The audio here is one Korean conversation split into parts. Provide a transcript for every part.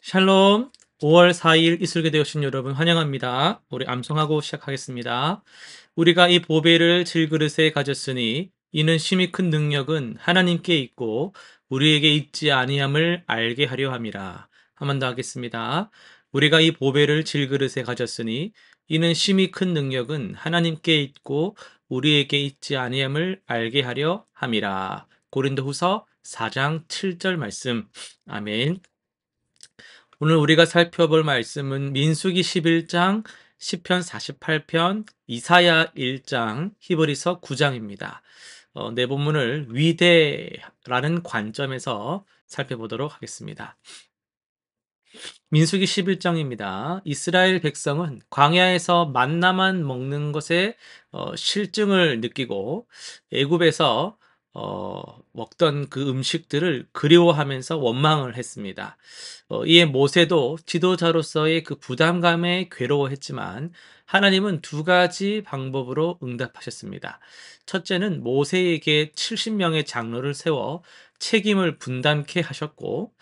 샬롬. 5월 4일 이슬게 되오신 여러분 환영합니다. 우리 암송하고 시작하겠습니다. 우리가 이 보배를 질그릇에 가졌으니 이는 심히 큰 능력은 하나님께 있고 우리에게 있지 아니함을 알게 하려 함이라. 한 번 더 하겠습니다. 우리가 이 보배를 질그릇에 가졌으니 이는 심히 큰 능력은 하나님께 있고 우리에게 있지 아니함을 알게 하려 함이라. 고린도후서 4장 7절 말씀. 아멘. 오늘 우리가 살펴볼 말씀은 민수기 11장, 시편 48편, 이사야 1장, 히브리서 9장입니다. 네 본문을 위대라는 관점에서 살펴보도록 하겠습니다. 민수기 11장입니다. 이스라엘 백성은 광야에서 만나만 먹는 것에 실증을 느끼고 애굽에서 먹던 그 음식들을 그리워하면서 원망을 했습니다. 이에 모세도 지도자로서의 그 부담감에 괴로워했지만 하나님은 두 가지 방법으로 응답하셨습니다. 첫째는 모세에게 70명의 장로를 세워 책임을 분담케 하셨고,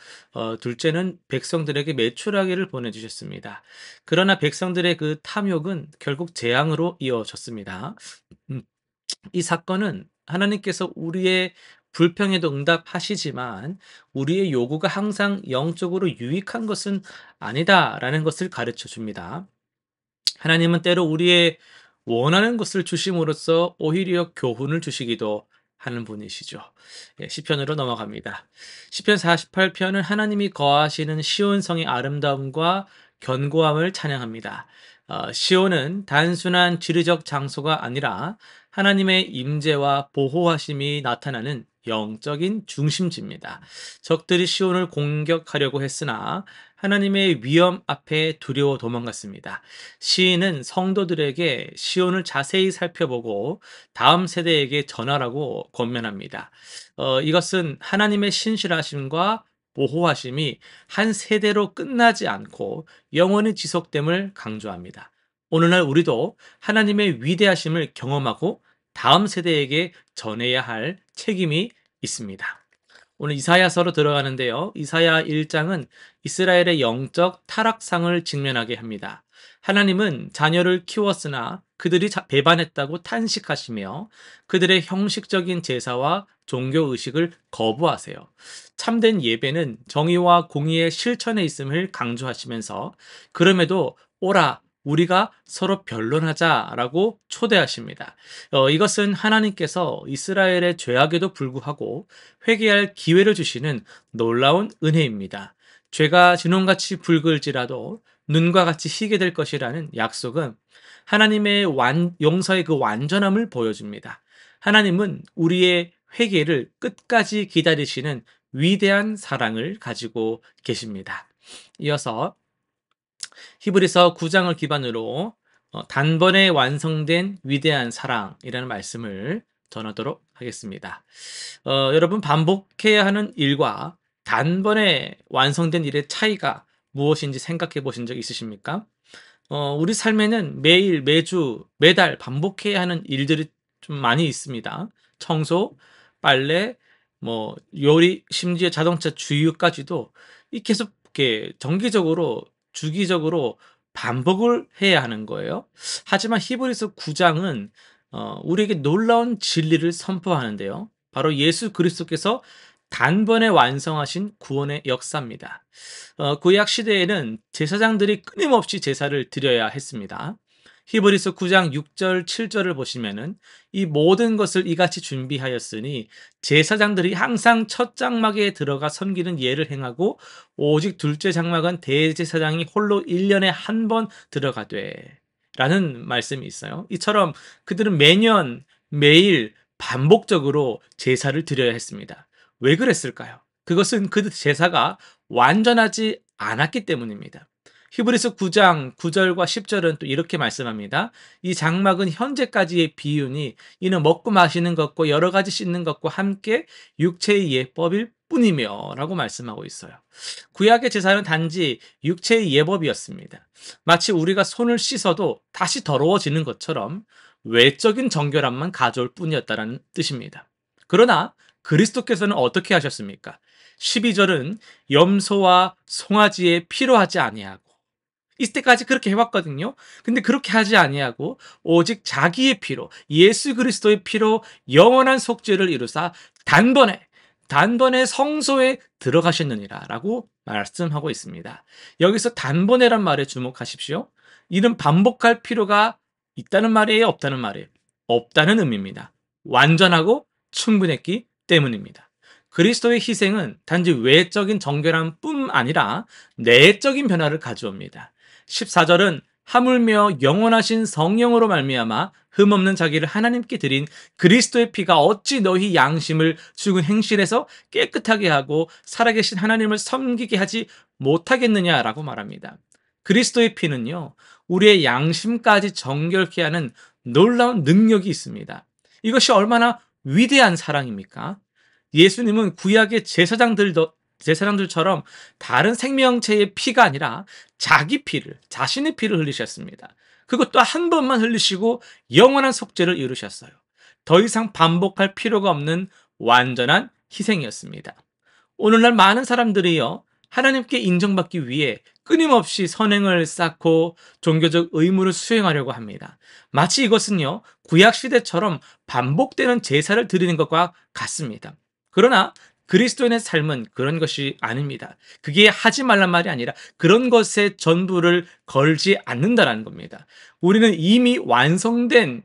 둘째는 백성들에게 메추라기를 보내주셨습니다. 그러나 백성들의 그 탐욕은 결국 재앙으로 이어졌습니다. 음, 이 사건은 하나님께서 우리의 불평에도 응답하시지만 우리의 요구가 항상 영적으로 유익한 것은 아니다라는 것을 가르쳐 줍니다. 하나님은 때로 우리의 원하는 것을 주심으로써 오히려 교훈을 주시기도 하는 분이시죠. 시편으로 넘어갑니다. 시편 48편은 하나님이 거하시는 시온 성의 아름다움과 견고함을 찬양합니다. 시온은 단순한 지리적 장소가 아니라 하나님의 임재와 보호하심이 나타나는 영적인 중심지입니다. 적들이 시온을 공격하려고 했으나 하나님의 위험 앞에 두려워 도망갔습니다. 시인은 성도들에게 시온을 자세히 살펴보고 다음 세대에게 전하라고 권면합니다. 이것은 하나님의 신실하심과 보호하심이 한 세대로 끝나지 않고 영원히 지속됨을 강조합니다. 오늘날 우리도 하나님의 위대하심을 경험하고 다음 세대에게 전해야 할 책임이 있습니다. 오늘 이사야서로 들어가는데요. 이사야 1장은 이스라엘의 영적 타락상을 직면하게 합니다. 하나님은 자녀를 키웠으나 그들이 배반했다고 탄식하시며 그들의 형식적인 제사와 종교의식을 거부하세요. 참된 예배는 정의와 공의의 실천에 있음을 강조하시면서 그럼에도 오라 우리가 서로 변론하자라고 초대하십니다. 이것은 하나님께서 이스라엘의 죄악에도 불구하고 회개할 기회를 주시는 놀라운 은혜입니다. 죄가 진홍같이 붉을지라도 눈과 같이 희게 될 것이라는 약속은 하나님의 용서의 그 완전함을 보여줍니다. 하나님은 우리의 회개를 끝까지 기다리시는 위대한 사랑을 가지고 계십니다. 이어서 히브리서 9장을 기반으로 단번에 완성된 위대한 사랑이라는 말씀을 전하도록 하겠습니다. 여러분 반복해야 하는 일과 단번에 완성된 일의 차이가 무엇인지 생각해 보신 적 있으십니까? 우리 삶에는 매일, 매주, 매달 반복해야 하는 일들이 좀 많이 있습니다. 청소, 빨래, 요리, 심지어 자동차 주유까지도 이 계속 이렇게 정기적으로, 주기적으로 반복을 해야 하는 거예요. 하지만 히브리서 9장은 우리에게 놀라운 진리를 선포하는데요. 바로 예수 그리스도께서 단번에 완성하신 구원의 역사입니다. 구약 시대에는 제사장들이 끊임없이 제사를 드려야 했습니다. 히브리서 9장 6절, 7절을 보시면은 이 모든 것을 이같이 준비하였으니 제사장들이 항상 첫 장막에 들어가 섬기는 예를 행하고 오직 둘째 장막은 대제사장이 홀로 1년에 한 번 들어가되 라는 말씀이 있어요. 이처럼 그들은 매년 매일 반복적으로 제사를 드려야 했습니다. 왜 그랬을까요? 그것은 그 제사가 완전하지 않았기 때문입니다. 히브리서 9장 9절과 10절은 또 이렇게 말씀합니다. 이 장막은 현재까지의 비유니 이는 먹고 마시는 것과 여러 가지 씻는 것과 함께 육체의 예법일 뿐이며 라고 말씀하고 있어요. 구약의 제사는 단지 육체의 예법이었습니다. 마치 우리가 손을 씻어도 다시 더러워지는 것처럼 외적인 정결함만 가져올 뿐이었다는 뜻입니다. 그러나 그리스도께서는 어떻게 하셨습니까? 12절은 염소와 송아지에 필요하지 아니하고, 이때까지 그렇게 해왔거든요. 근데 그렇게 하지 아니하고 오직 자기의 피로, 예수 그리스도의 피로 영원한 속죄를 이루사 단번에 성소에 들어가셨느니라 라고 말씀하고 있습니다. 여기서 단번에란 말에 주목하십시오. 이는 반복할 필요가 있다는 말이에요, 없다는 말이에요? 없다는 의미입니다. 완전하고 충분했기 때문입니다. 그리스도의 희생은 단지 외적인 정결함 뿐 아니라 내적인 변화를 가져옵니다. 14절은 하물며 영원하신 성령으로 말미암아 흠없는 자기를 하나님께 드린 그리스도의 피가 어찌 너희 양심을 죽은 행실에서 깨끗하게 하고 살아계신 하나님을 섬기게 하지 못하겠느냐라고 말합니다. 그리스도의 피는요, 우리의 양심까지 정결케 하는 놀라운 능력이 있습니다. 이것이 얼마나 위대한 사랑입니까? 예수님은 구약의 제사장들처럼 다른 생명체의 피가 아니라 자신의 피를 흘리셨습니다. 그것도 한 번만 흘리시고 영원한 속죄를 이루셨어요. 더 이상 반복할 필요가 없는 완전한 희생이었습니다. 오늘날 많은 사람들이요, 하나님께 인정받기 위해 끊임없이 선행을 쌓고 종교적 의무를 수행하려고 합니다. 마치 이것은요, 구약시대처럼 반복되는 제사를 드리는 것과 같습니다. 그러나 그리스도인의 삶은 그런 것이 아닙니다. 그게 하지 말란 말이 아니라 그런 것에 전부를 걸지 않는다라는 겁니다. 우리는 이미 완성된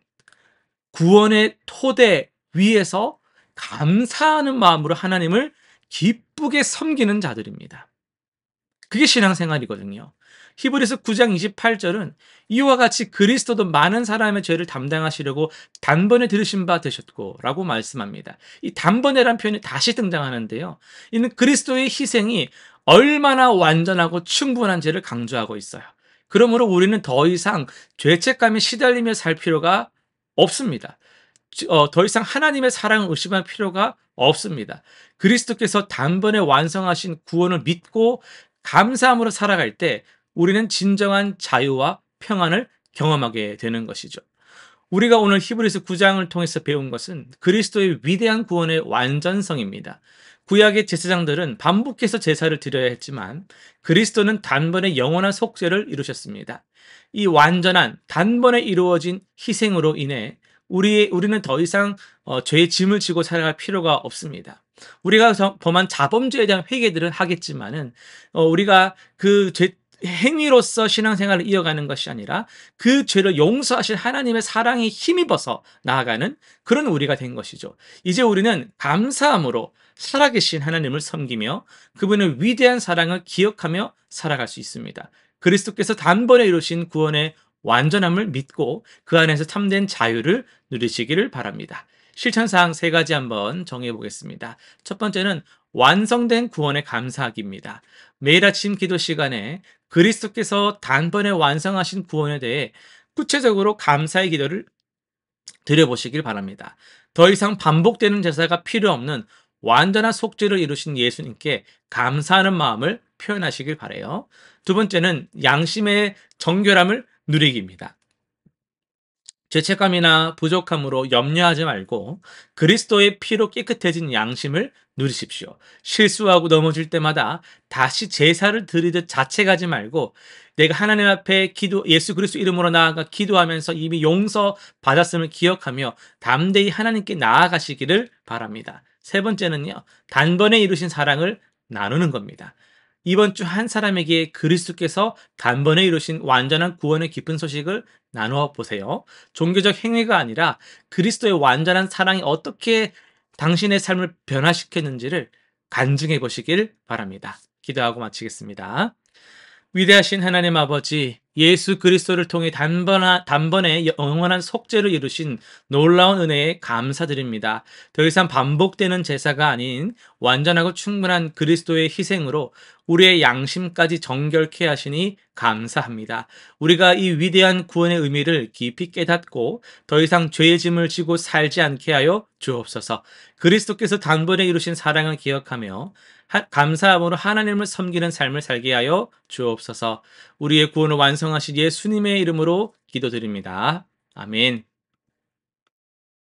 구원의 토대 위에서 감사하는 마음으로 하나님을 기쁘게 섬기는 자들입니다. 그게 신앙생활이거든요. 히브리서 9장 28절은 이와 같이 그리스도도 많은 사람의 죄를 담당하시려고 단번에 들으신 바 되셨고 라고 말씀합니다. 이 단번에란 표현이 다시 등장하는데요. 이는 그리스도의 희생이 얼마나 완전하고 충분한 죄를 강조하고 있어요. 그러므로 우리는 더 이상 죄책감에 시달리며 살 필요가 없습니다. 더 이상 하나님의 사랑을 의심할 필요가 없습니다. 그리스도께서 단번에 완성하신 구원을 믿고 감사함으로 살아갈 때 우리는 진정한 자유와 평안을 경험하게 되는 것이죠. 우리가 오늘 히브리서 9장을 통해서 배운 것은 그리스도의 위대한 구원의 완전성입니다. 구약의 제사장들은 반복해서 제사를 드려야 했지만 그리스도는 단번에 영원한 속죄를 이루셨습니다. 이 완전한 단번에 이루어진 희생으로 인해 우리는 더 이상 죄의 짐을 지고 살아갈 필요가 없습니다. 우리가 범한 자범죄에 대한 회개들은 하겠지만은 우리가 그 죄 행위로서 신앙생활을 이어가는 것이 아니라 그 죄를 용서하실 하나님의 사랑에 힘입어서 나아가는 그런 우리가 된 것이죠. 이제 우리는 감사함으로 살아계신 하나님을 섬기며 그분의 위대한 사랑을 기억하며 살아갈 수 있습니다. 그리스도께서 단번에 이루신 구원의 완전함을 믿고 그 안에서 참된 자유를 누리시기를 바랍니다. 실천사항 3가지 한번 정해 보겠습니다. 첫 번째는 완성된 구원에 감사하기입니다. 매일 아침 기도 시간에 그리스도께서 단번에 완성하신 구원에 대해 구체적으로 감사의 기도를 드려보시길 바랍니다. 더 이상 반복되는 제사가 필요 없는 완전한 속죄를 이루신 예수님께 감사하는 마음을 표현하시길 바라요. 두 번째는 양심의 정결함을 누리기입니다. 죄책감이나 부족함으로 염려하지 말고 그리스도의 피로 깨끗해진 양심을 누리십시오. 실수하고 넘어질 때마다 다시 제사를 드리듯 자책하지 말고 내가 하나님 앞에 예수 그리스도 이름으로 나아가 기도하면서 이미 용서 받았음을 기억하며 담대히 하나님께 나아가시기를 바랍니다. 세 번째는요, 단번에 이루신 사랑을 나누는 겁니다. 이번 주 한 사람에게 그리스도께서 단번에 이루신 완전한 구원의 깊은 소식을 나누어 보세요. 종교적 행위가 아니라 그리스도의 완전한 사랑이 어떻게 당신의 삶을 변화시켰는지를 간증해 보시길 바랍니다. 기도하고 마치겠습니다. 위대하신 하나님 아버지, 예수 그리스도를 통해 단번에 영원한 속죄를 이루신 놀라운 은혜에 감사드립니다. 더 이상 반복되는 제사가 아닌 완전하고 충분한 그리스도의 희생으로 우리의 양심까지 정결케 하시니 감사합니다. 우리가 이 위대한 구원의 의미를 깊이 깨닫고 더 이상 죄의 짐을 지고 살지 않게 하여 주옵소서. 그리스도께서 단번에 이루신 사랑을 기억하며 감사함으로 하나님을 섬기는 삶을 살게 하여 주옵소서. 우리의 구원을 완성하신 예수님의 이름으로 기도드립니다. 아멘.